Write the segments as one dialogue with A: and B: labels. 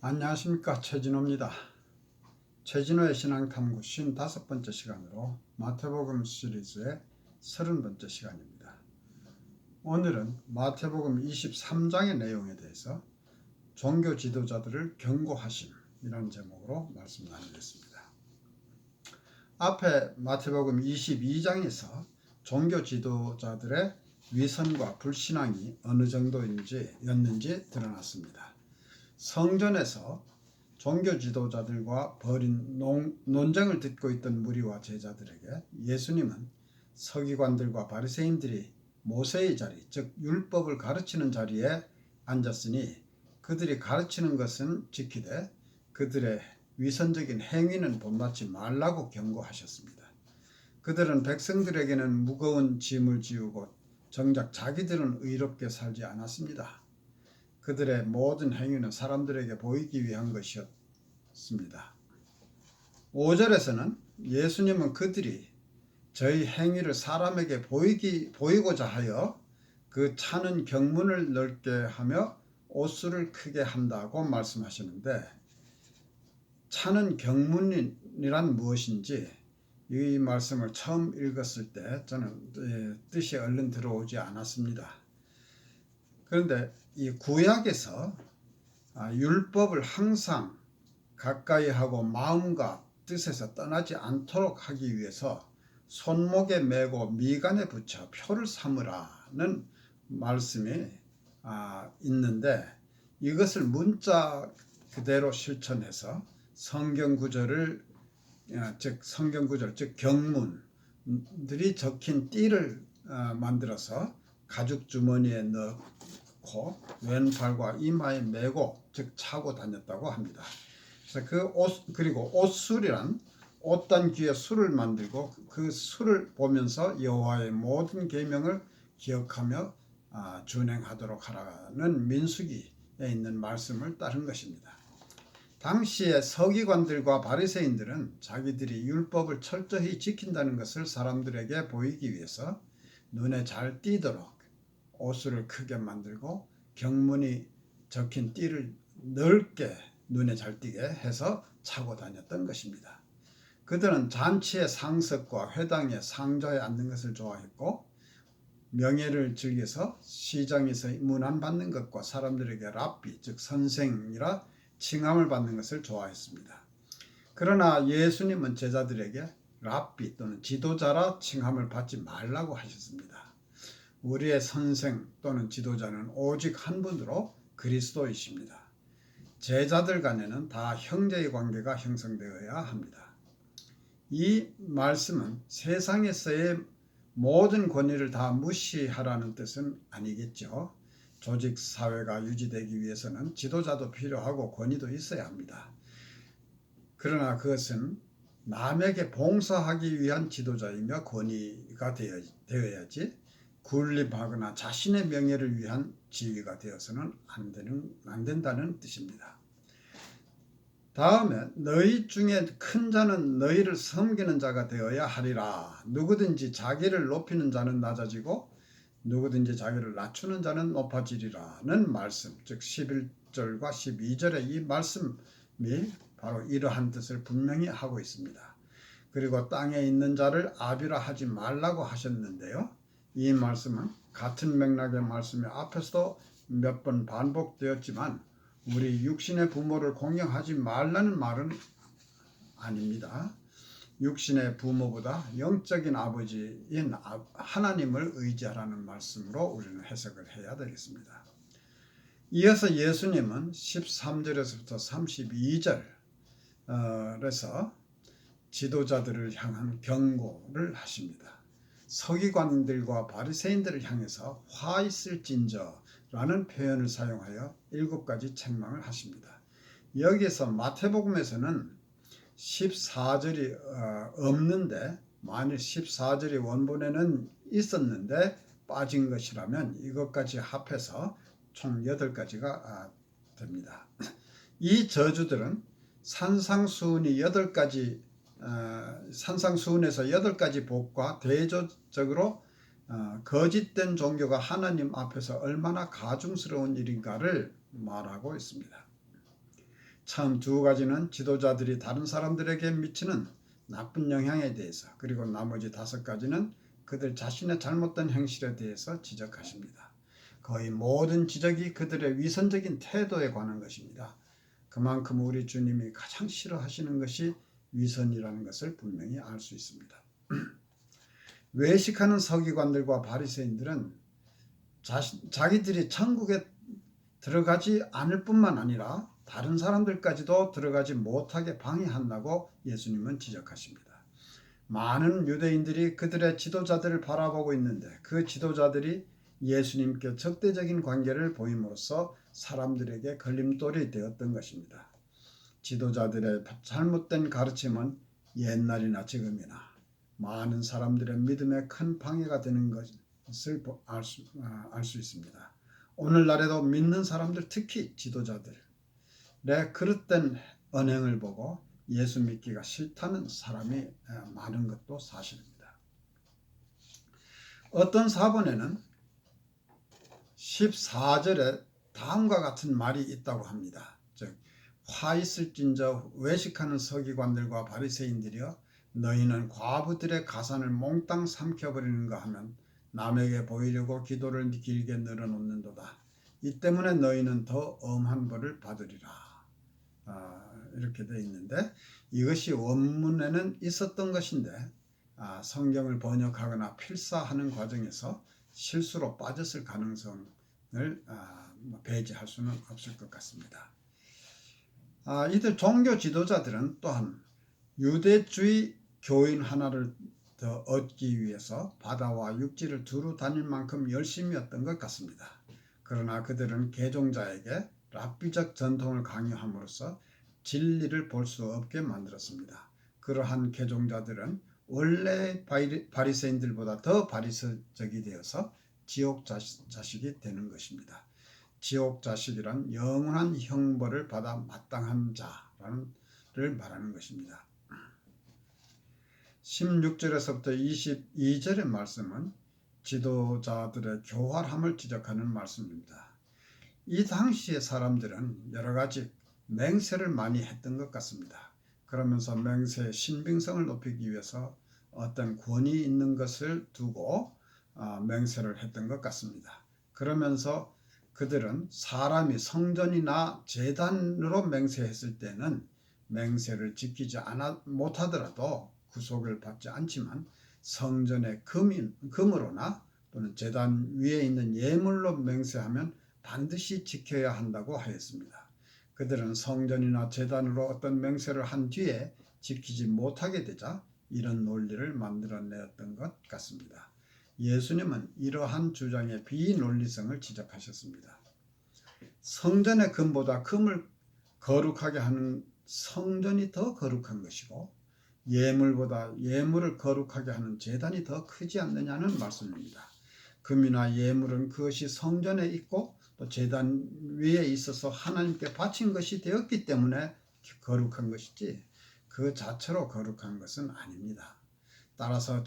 A: 안녕하십니까, 최진호입니다. 최진호의 신앙탐구 55번째 시간으로 마태복음 시리즈의 30번째 시간입니다. 오늘은 마태복음 23장의 내용에 대해서 종교 지도자들을 경고하심이라는 제목으로 말씀 나누겠습니다. 앞에 마태복음 22장에서 종교 지도자들의 위선과 불신앙이 어느 정도였는지 드러났습니다. 성전에서 종교 지도자들과 벌인 논쟁을 듣고 있던 무리와 제자들에게 예수님은 서기관들과 바리새인들이 모세의 자리, 즉 율법을 가르치는 자리에 앉았으니 그들이 가르치는 것은 지키되 그들의 위선적인 행위는 본받지 말라고 경고하셨습니다. 그들은 백성들에게는 무거운 짐을 지우고 정작 자기들은 의롭게 살지 않았습니다. 그들의 모든 행위는 사람들에게 보이기 위한 것이었습니다. 5절에서는 예수님은 그들이 저희 행위를 사람에게 보이고자 하여 그 차는 경문을 넓게 하며 옷수를 크게 한다고 말씀하시는데, 차는 경문이란 무엇인지 이 말씀을 처음 읽었을 때 저는 뜻이 얼른 들어오지 않았습니다. 그런데 이 구약에서 율법을 항상 가까이 하고 마음과 뜻에서 떠나지 않도록 하기 위해서 손목에 메고 미간에 붙여 표를 삼으라는 말씀이 있는데, 이것을 문자 그대로 실천해서 성경 구절, 즉 경문들이 적힌 띠를 만들어서 가죽 주머니에 넣고 왼팔과 이마에 메고, 즉 차고 다녔다고 합니다. 그래서 그리고 옷술이란 옷단 귀에 술을 만들고 그 술을 보면서 여호와의 모든 계명을 기억하며 준행하도록 하라는 민수기에 있는 말씀을 따른 것입니다. 당시의 서기관들과 바리새인들은 자기들이 율법을 철저히 지킨다는 것을 사람들에게 보이기 위해서 눈에 잘 띄도록 옷을 크게 만들고 경문이 적힌 띠를 넓게 눈에 잘 띄게 해서 차고 다녔던 것입니다. 그들은 잔치의 상석과 회당의 상좌에 앉는 것을 좋아했고, 명예를 즐겨서 시장에서 문안받는 것과 사람들에게 랍비, 즉 선생이라 칭함을 받는 것을 좋아했습니다. 그러나 예수님은 제자들에게 랍비 또는 지도자라 칭함을 받지 말라고 하셨습니다. 우리의 선생 또는 지도자는 오직 한 분으로 그리스도이십니다. 제자들 간에는 다 형제의 관계가 형성되어야 합니다. 이 말씀은 세상에서의 모든 권위를 다 무시하라는 뜻은 아니겠죠. 조직 사회가 유지되기 위해서는 지도자도 필요하고 권위도 있어야 합니다. 그러나 그것은 남에게 봉사하기 위한 지도자이며 권위가 되어야지 군림하거나 자신의 명예를 위한 지위가 되어서는 안 된다는 뜻입니다. 다음에 너희 중에 큰 자는 너희를 섬기는 자가 되어야 하리라. 누구든지 자기를 높이는 자는 낮아지고 누구든지 자기를 낮추는 자는 높아지리라는 말씀, 즉 11절과 12절의 이 말씀이 바로 이러한 뜻을 분명히 하고 있습니다. 그리고 땅에 있는 자를 아비라 하지 말라고 하셨는데요, 이 말씀은 같은 맥락의 말씀이 앞에서도 몇 번 반복되었지만 우리 육신의 부모를 공경하지 말라는 말은 아닙니다. 육신의 부모보다 영적인 아버지인 하나님을 의지하라는 말씀으로 우리는 해석을 해야 되겠습니다. 이어서 예수님은 13절에서부터 32절에서 지도자들을 향한 경고를 하십니다. 서기관들과 바리새인들을 향해서 화 있을진저라는 표현을 사용하여 7가지 책망을 하십니다. 여기에서 마태복음에서는 14절이 없는데, 만일 14절이 원본에는 있었는데 빠진 것이라면 이것까지 합해서 총 8가지가 됩니다. 이 저주들은 산상수훈에서 8가지 복과 대조적으로 거짓된 종교가 하나님 앞에서 얼마나 가중스러운 일인가를 말하고 있습니다. 처음 두 가지는 지도자들이 다른 사람들에게 미치는 나쁜 영향에 대해서, 그리고 나머지 다섯 가지는 그들 자신의 잘못된 행실에 대해서 지적하십니다. 거의 모든 지적이 그들의 위선적인 태도에 관한 것입니다. 그만큼 우리 주님이 가장 싫어하시는 것이 위선이라는 것을 분명히 알 수 있습니다. 외식하는 서기관들과 바리새인들은 자기들이 천국에 들어가지 않을 뿐만 아니라 다른 사람들까지도 들어가지 못하게 방해한다고 예수님은 지적하십니다. 많은 유대인들이 그들의 지도자들을 바라보고 있는데 그 지도자들이 예수님께 적대적인 관계를 보임으로써 사람들에게 걸림돌이 되었던 것입니다. 지도자들의 잘못된 가르침은 옛날이나 지금이나 많은 사람들의 믿음에 큰 방해가 되는 것을 알 수 있습니다. 오늘날에도 믿는 사람들, 특히 지도자들의 그릇된 언행을 보고 예수 믿기가 싫다는 사람이 많은 것도 사실입니다. 어떤 사본에는 14절에 다음과 같은 말이 있다고 합니다. 즉, 화 있을진저 외식하는 서기관들과 바리새인들이여, 너희는 과부들의 가산을 몽땅 삼켜버리는가 하면 남에게 보이려고 기도를 길게 늘어놓는도다. 이 때문에 너희는 더 엄한 벌을 받으리라. 이렇게 되어 있는데, 이것이 원문에는 있었던 것인데 성경을 번역하거나 필사하는 과정에서 실수로 빠졌을 가능성을 배제할 수는 없을 것 같습니다. 이들 종교 지도자들은 또한 유대주의 교인 하나를 더 얻기 위해서 바다와 육지를 두루 다닐 만큼 열심이었던 것 같습니다. 그러나 그들은 개종자에게 랍비적 전통을 강요함으로써 진리를 볼 수 없게 만들었습니다. 그러한 개종자들은 원래 바리새인들보다 더 바리새적이 되어서 지옥 자식이 되는 것입니다. 지옥 자식이란 영원한 형벌을 받아 마땅한 자를 말하는 것입니다. 16절에서부터 22절의 말씀은 지도자들의 교활함을 지적하는 말씀입니다. 이 당시의 사람들은 여러 가지 맹세를 많이 했던 것 같습니다. 그러면서 맹세의 신빙성을 높이기 위해서 어떤 권위 있는 것을 두고 맹세를 했던 것 같습니다. 그러면서 그들은 사람이 성전이나 제단으로 맹세했을 때는 맹세를 지키지 못하더라도 구속을 받지 않지만 성전의 금으로나 또는 제단 위에 있는 예물로 맹세하면 반드시 지켜야 한다고 하였습니다. 그들은 성전이나 제단으로 어떤 맹세를 한 뒤에 지키지 못하게 되자 이런 논리를 만들어내었던 것 같습니다. 예수님은 이러한 주장의 비논리성을 지적하셨습니다. 성전의 금보다 금을 거룩하게 하는 성전이 더 거룩한 것이고 예물보다 예물을 거룩하게 하는 제단이 더 크지 않느냐는 말씀입니다. 금이나 예물은 그것이 성전에 있고 또 제단 위에 있어서 하나님께 바친 것이 되었기 때문에 거룩한 것이지 그 자체로 거룩한 것은 아닙니다. 따라서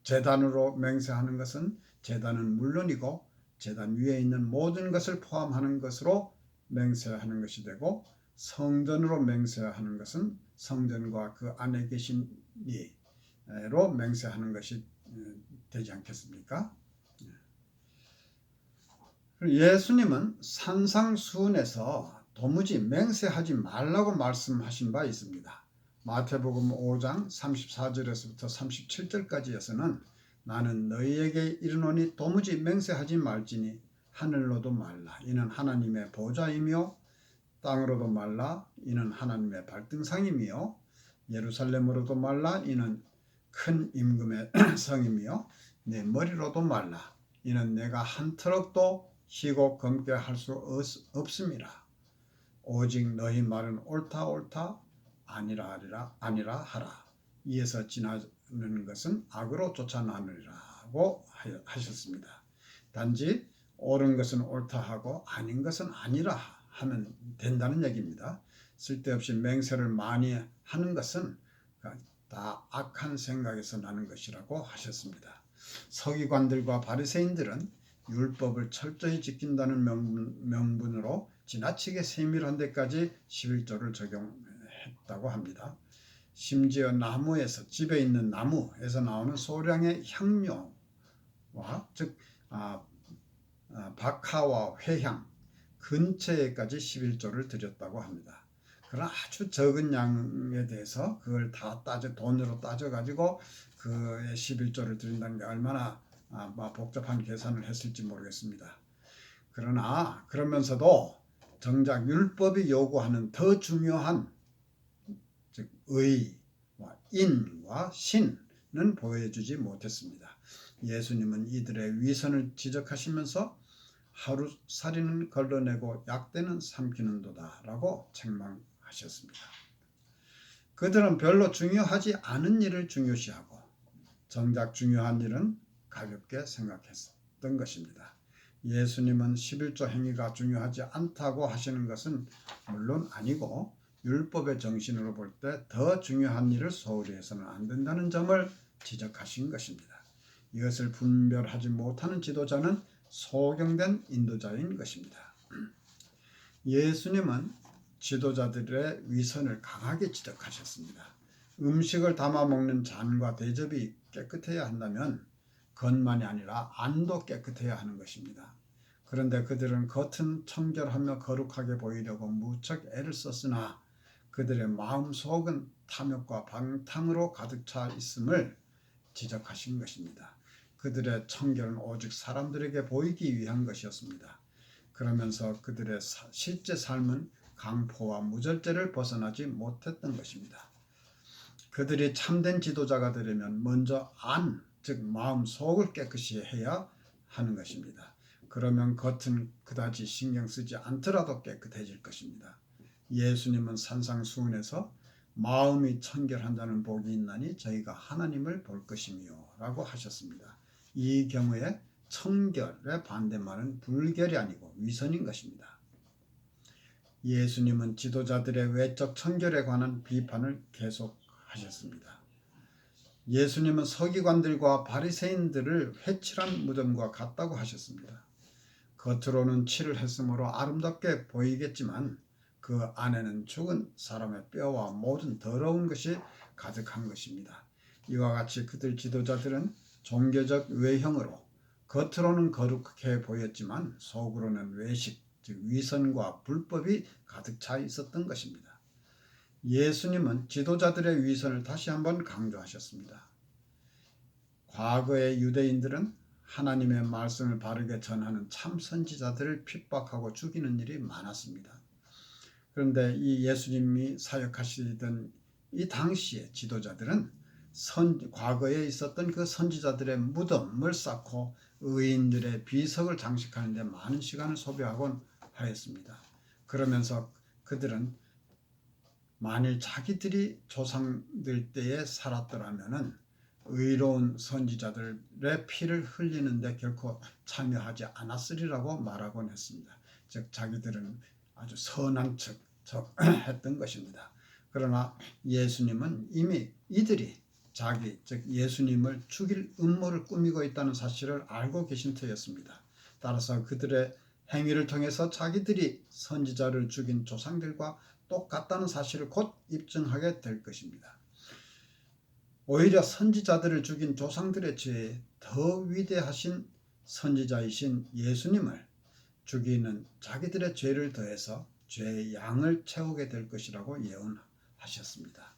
A: 제단으로 맹세하는 것은 제단은 물론이고 제단 위에 있는 모든 것을 포함하는 것으로 맹세하는 것이 되고, 성전으로 맹세하는 것은 성전과 그 안에 계신 이로 맹세하는 것이 되지 않겠습니까? 예수님은 산상수훈에서 도무지 맹세하지 말라고 말씀하신 바 있습니다. 마태복음 5장 34절에서부터 37절까지에서는 나는 너희에게 이르노니 도무지 맹세하지 말지니 하늘로도 말라 이는 하나님의 보좌이며 땅으로도 말라 이는 하나님의 발등상이며 예루살렘으로도 말라 이는 큰 임금의 성이며 내 머리로도 말라 이는 내가 한 터럭도 희고 검게 할 수 없음이라. 오직 너희 말은 옳다 아니라 하라. 이에서 지나는 것은 악으로 쫓아나느라고 하셨습니다. 단지 옳은 것은 옳다 하고 아닌 것은 아니라 하면 된다는 얘기입니다. 쓸데없이 맹세를 많이 하는 것은 다 악한 생각에서 나는 것이라고 하셨습니다. 서기관들과 바리새인들은 율법을 철저히 지킨다는 명분으로 지나치게 세밀한 데까지 11조를 적용했다고 합니다. 심지어 나무에서 집에 있는 나무에서 나오는 소량의 향료와 즉 박하와 회향 근처에까지 11조를 드렸다고 합니다. 그런 아주 적은 양에 대해서 그걸 다 돈으로 따져가지고 그 11조를 드린다는 게 얼마나 복잡한 계산을 했을지 모르겠습니다. 그러나 그러면서도 정작 율법이 요구하는 더 중요한 즉 의와 인과 신은 보여주지 못했습니다. 예수님은 이들의 위선을 지적하시면서 하루살이는 걸러내고 약대는 삼키는도다 라고 책망하셨습니다. 그들은 별로 중요하지 않은 일을 중요시하고 정작 중요한 일은 가볍게 생각했던 것입니다. 예수님은 11조 행위가 중요하지 않다고 하시는 것은 물론 아니고 율법의 정신으로 볼 때 더 중요한 일을 소홀히 해서는 안 된다는 점을 지적하신 것입니다. 이것을 분별하지 못하는 지도자는 소경된 인도자인 것입니다. 예수님은 지도자들의 위선을 강하게 지적하셨습니다. 음식을 담아 먹는 잔과 대접이 깨끗해야 한다면 겉만이 아니라 안도 깨끗해야 하는 것입니다. 그런데 그들은 겉은 청결하며 거룩하게 보이려고 무척 애를 썼으나 그들의 마음속은 탐욕과 방탕으로 가득 차 있음을 지적하신 것입니다. 그들의 청결은 오직 사람들에게 보이기 위한 것이었습니다. 그러면서 그들의 실제 삶은 강포와 무절제를 벗어나지 못했던 것입니다. 그들이 참된 지도자가 되려면 먼저 즉 마음속을 깨끗이 해야 하는 것입니다. 그러면 겉은 그다지 신경 쓰지 않더라도 깨끗해질 것입니다. 예수님은 산상수훈에서 마음이 청결한 자는 복이 있나니 저희가 하나님을 볼 것이며 라고 하셨습니다. 이 경우에 청결의 반대말은 불결이 아니고 위선인 것입니다. 예수님은 지도자들의 외적 청결에 관한 비판을 계속하셨습니다. 예수님은 서기관들과 바리새인들을 회칠한 무덤과 같다고 하셨습니다. 겉으로는 칠을 했으므로 아름답게 보이겠지만 그 안에는 죽은 사람의 뼈와 모든 더러운 것이 가득한 것입니다. 이와 같이 그들 지도자들은 종교적 외형으로 겉으로는 거룩해 보였지만 속으로는 외식, 즉 위선과 불법이 가득 차 있었던 것입니다. 예수님은 지도자들의 위선을 다시 한번 강조하셨습니다. 과거의 유대인들은 하나님의 말씀을 바르게 전하는 참 선지자들을 핍박하고 죽이는 일이 많았습니다. 그런데 이 예수님이 사역하시던 이 당시의 지도자들은 과거에 있었던 그 선지자들의 무덤을 쌓고 의인들의 비석을 장식하는 데 많은 시간을 소비하곤 하였습니다. 그러면서 그들은 만일 자기들이 조상들 때에 살았더라면은 의로운 선지자들의 피를 흘리는데 결코 참여하지 않았으리라고 말하곤 했습니다. 즉 자기들은 아주 선한 척 했던 것입니다. 그러나 예수님은 이미 이들이 즉 예수님을 죽일 음모를 꾸미고 있다는 사실을 알고 계신 터였습니다. 따라서 그들의 행위를 통해서 자기들이 선지자를 죽인 조상들과 똑같다는 사실을 곧 입증하게 될 것입니다. 오히려 선지자들을 죽인 조상들의 죄에 더 위대하신 선지자이신 예수님을 죽이는 자기들의 죄를 더해서 죄의 양을 채우게 될 것이라고 예언하셨습니다.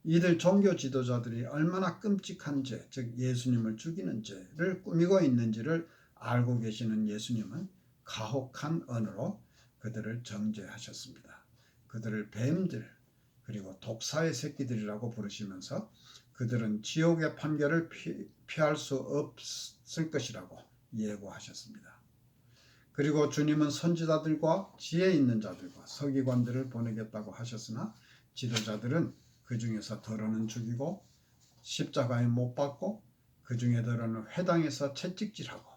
A: 이들 종교 지도자들이 얼마나 끔찍한 죄, 즉 예수님을 죽이는 죄를 꾸미고 있는지를 알고 계시는 예수님은 가혹한 언어로 그들을 정죄하셨습니다. 그들을 뱀들 그리고 독사의 새끼들이라고 부르시면서 그들은 지옥의 판결을 피할 수 없을 것이라고 예고하셨습니다. 그리고 주님은 선지자들과 지혜 있는 자들과 서기관들을 보내겠다고 하셨으나 지도자들은 그 중에서 더러는 죽이고 십자가에 못 박고 그 중에 더러는 회당에서 채찍질하고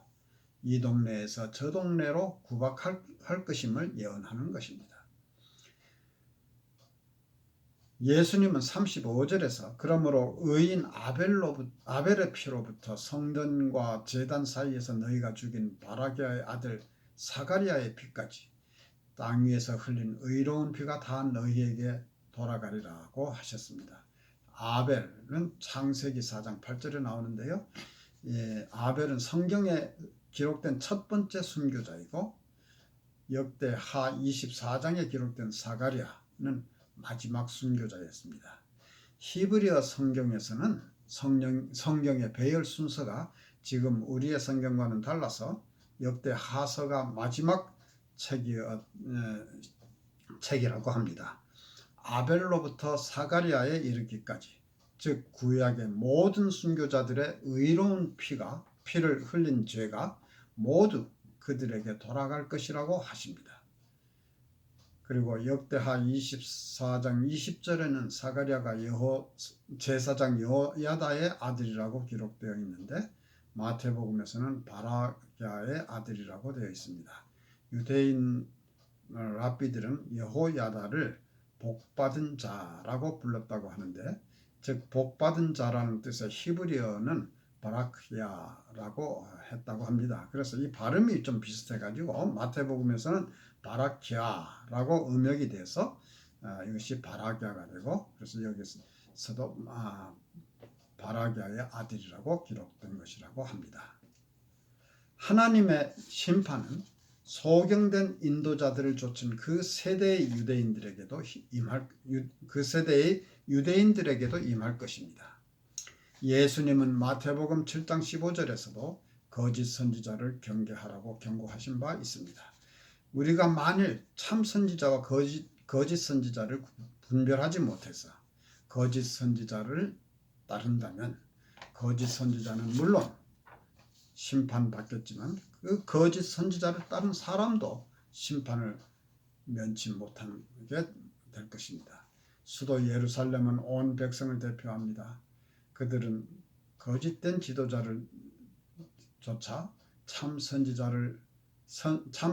A: 이 동네에서 저 동네로 구박할 것임을 예언하는 것입니다. 예수님은 35절에서 그러므로 의인 아벨의 피로부터 성전과 제단 사이에서 너희가 죽인 바라기아의 아들 사가리아의 피까지 땅 위에서 흘린 의로운 피가 다 너희에게 돌아가리라고 하셨습니다. 아벨은 창세기 4장 8절에 나오는데요. 아벨은 성경에 기록된 첫 번째 순교자이고 역대하 24장에 기록된 사가랴는 마지막 순교자였습니다. 히브리어 성경에서는 성경의 배열 순서가 지금 우리의 성경과는 달라서 역대하서가 마지막 책이라고 합니다. 아벨로부터 사가랴에 이르기까지, 즉 구약의 모든 순교자들의 의로운 피를 흘린 죄가 모두 그들에게 돌아갈 것이라고 하십니다. 그리고 역대하 24장 20절에는 사가랴가 제사장 여호야다의 아들이라고 기록되어 있는데 마태복음에서는 바라기아의 아들이라고 되어 있습니다. 유대인 랍비들은 여호야다를 복받은 자라고 불렀다고 하는데, 즉 복받은 자라는 뜻의 히브리어는 바라키아라고 했다고 합니다. 그래서 이 발음이 좀 비슷해가지고 마태복음에서는 바라키아라고 음역이 돼서 이것이 바라기아가 되고, 그래서 여기서도 바라기아의 아들이라고 기록된 것이라고 합니다. 하나님의 심판은 소경된 인도자들을 쫓은 그 세대의 유대인들에게도 임할 것입니다. 예수님은 마태복음 7장 15절에서도 거짓 선지자를 경계하라고 경고하신 바 있습니다. 우리가 만일 참 선지자와 거짓 선지자를 분별하지 못해서 거짓 선지자를 따른다면 거짓 선지자는 물론 심판받겠지만 그 거짓 선지자를 따른 사람도 심판을 면치 못하게 될 것입니다. 수도 예루살렘은 온 백성을 대표합니다. 그들은 거짓된 지도자를 쫓아 참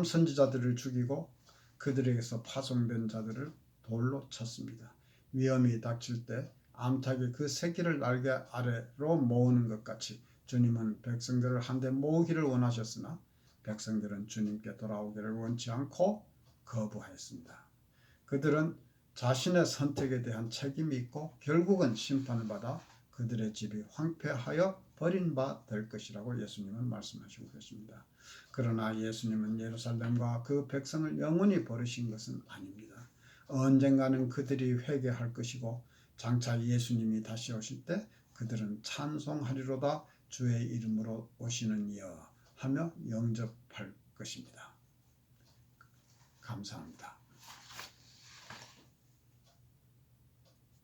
A: 선지자들을 죽이고 그들에게서 파송된 자들을 돌로 쳤습니다. 위험이 닥칠 때 암탉이 그 새끼를 날개 아래로 모으는 것 같이 주님은 백성들을 한데 모으기를 원하셨으나 백성들은 주님께 돌아오기를 원치 않고 거부하였습니다. 그들은 자신의 선택에 대한 책임이 있고 결국은 심판을 받아 그들의 집이 황폐하여 버린 바 될 것이라고 예수님은 말씀하시고 계십니다. 그러나 예수님은 예루살렘과 그 백성을 영원히 버리신 것은 아닙니다. 언젠가는 그들이 회개할 것이고 장차 예수님이 다시 오실 때 그들은 찬송하리로다 주의 이름으로 오시는 이여 하며 영접할 것입니다. 감사합니다.